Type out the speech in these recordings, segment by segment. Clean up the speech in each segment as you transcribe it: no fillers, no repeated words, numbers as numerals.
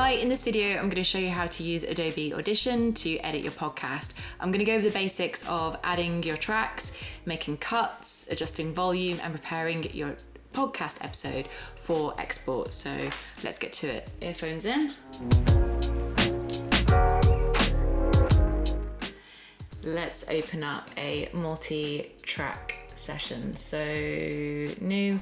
Hi, in this video I'm going to show you how to use Adobe Audition to edit your podcast. I'm going to go over the basics of adding your tracks, making cuts, adjusting volume and preparing your podcast episode for export. So let's get to it. Earphones in. Let's open up a multi-track session. So new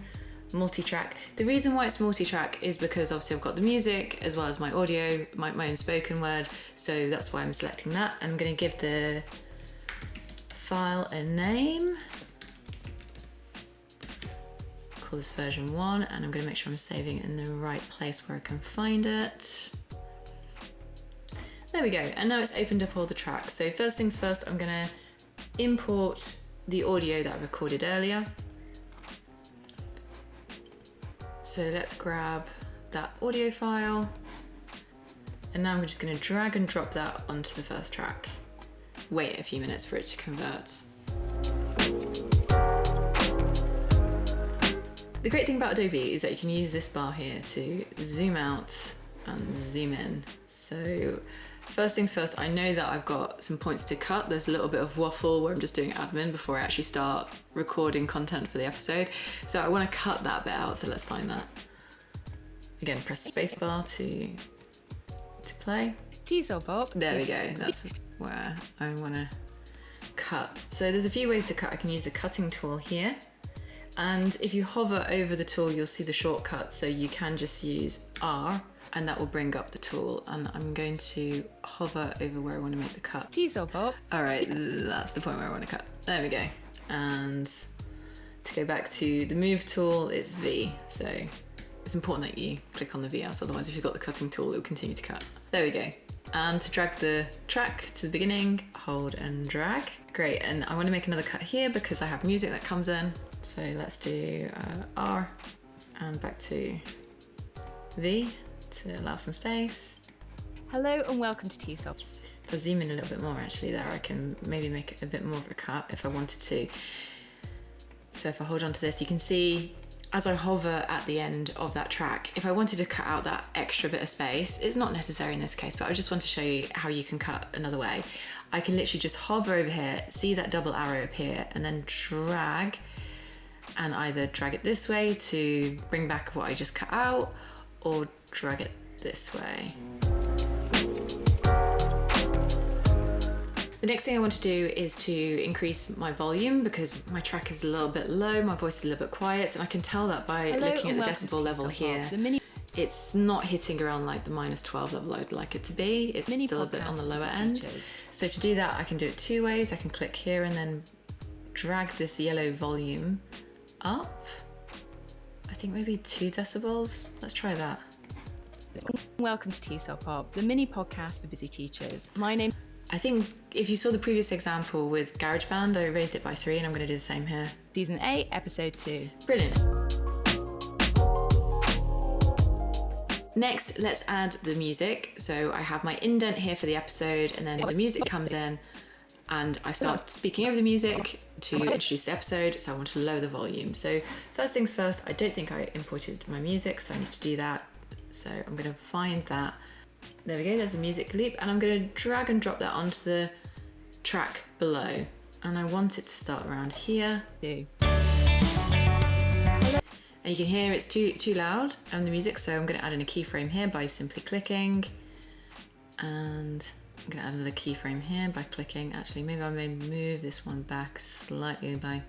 multi-track. The reason why it's multi-track is because obviously I've got the music as well as my audio, my own spoken word, so that's why I'm selecting that. I'm going to give the file a name, call this version 1, and I'm going to make sure I'm saving it in the right place where I can find it. There we go, and now it's opened up all the tracks. So first things first, I'm going to import the audio that I recorded earlier. So let's grab that audio file, and now I'm just going to drag and drop that onto the first track. Wait a few minutes for it to convert. The great thing about Adobe is that you can use this bar here to zoom out and zoom in. So first things first, I know that I've got some points to cut. There's a little bit of waffle where I'm just doing admin before I actually start recording content for the episode. So I want to cut that bit out, so let's find that. Again, press spacebar to play. Teaser box. There we go, that's where I want to cut. So there's a few ways to cut. I can use the cutting tool here. And if you hover over the tool, you'll see the shortcut. So you can just use R, and that will bring up the tool, and I'm going to hover over where I want to make the cut. Teaser box. All right, that's the point where I want to cut. There we go. And to go back to the move tool, it's V. So it's important that you click on the V, else otherwise if you've got the cutting tool, it'll continue to cut. There we go. And to drag the track to the beginning, hold and drag. Great, and I want to make another cut here because I have music that comes in. So let's do R and back to V to allow some space. Hello and welcome to Teaser. If I zoom in a little bit more actually there, I can maybe make it a bit more of a cut if I wanted to. So if I hold on to this, you can see as I hover at the end of that track, if I wanted to cut out that extra bit of space, it's not necessary in this case, but I just want to show you how you can cut another way. I can literally just hover over here, see that double arrow appear, and then drag, and either drag it this way to bring back what I just cut out, or drag it this way. The next thing I want to do is to increase my volume because my track is a little bit low, my voice is a little bit quiet, and I can tell that by looking at the decibel level here. It's not hitting around like the -12 level I'd like it to be. It's still a bit on the lower end. So to do that, I can do it two ways. I can click here and then drag this yellow volume up. I think maybe 2 decibels. Let's try that. Welcome to Teaser Pop, the mini podcast for busy teachers. My name. I think if you saw the previous example with GarageBand, I raised it by 3, and I'm going to do the same here. Season 8, episode 2. Brilliant. Next, let's add the music. So I have my indent here for the episode, and then the music comes in, and I start speaking over the music to introduce the episode, so I want to lower the volume. So first things first, I don't think I imported my music, so I need to do that. So I'm going to find that. There we go, there's a music loop, and I'm going to drag and drop that onto the track below. And I want it to start around here. And you can hear it's too loud on the music, so I'm going to add in a keyframe here by simply clicking. And I'm going to add another keyframe here by clicking. Actually, maybe I may move this one back slightly by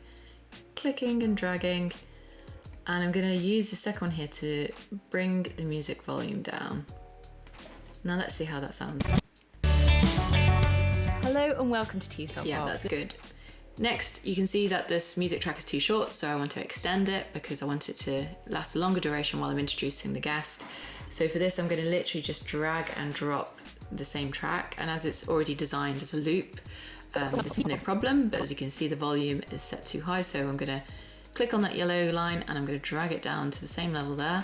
clicking and dragging. And I'm going to use the second one here to bring the music volume down. Now let's see how that sounds. Hello and welcome to Teaser. Yeah, that's good. Next, you can see that this music track is too short, so I want to extend it because I want it to last a longer duration while I'm introducing the guest. So for this, I'm going to literally just drag and drop the same track, and as it's already designed as a loop, this is no problem, but as you can see, the volume is set too high, so I'm going to click on that yellow line and I'm going to drag it down to the same level there.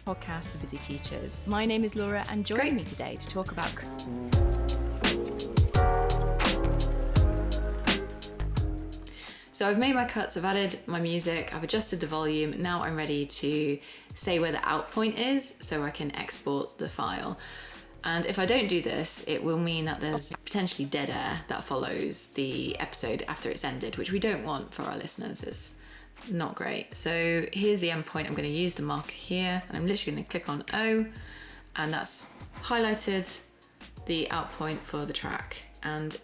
Podcast for busy teachers. My name is Laura, and join me today to talk about. So I've made my cuts, I've added my music, I've adjusted the volume. Now I'm ready to say where the outpoint is so I can export the file. And if I don't do this, it will mean that there's potentially dead air that follows the episode after it's ended, which we don't want for our listeners. It's not great. So here's the endpoint. I'm going to use the marker here, and I'm literally going to click on O, and that's highlighted the outpoint for the track. And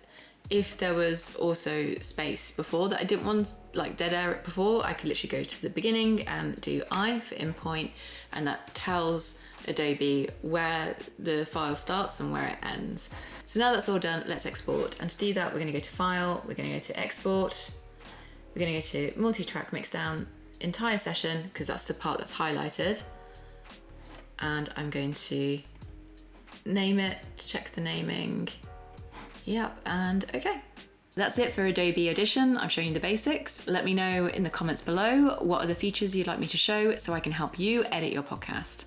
if there was also space before that I didn't want, like dead air before, I could literally go to the beginning and do I for in point, and that tells Adobe where the file starts and where it ends. So now that's all done, let's export. And to do that, we're going to go to File, we're going to go to Export, we're going to go to Multi-Track Mixdown, Entire Session, because that's the part that's highlighted. And I'm going to name it, check the naming. Yep, and okay. That's it for Adobe Audition. I've shown you the basics. Let me know in the comments below what other features you'd like me to show so I can help you edit your podcast.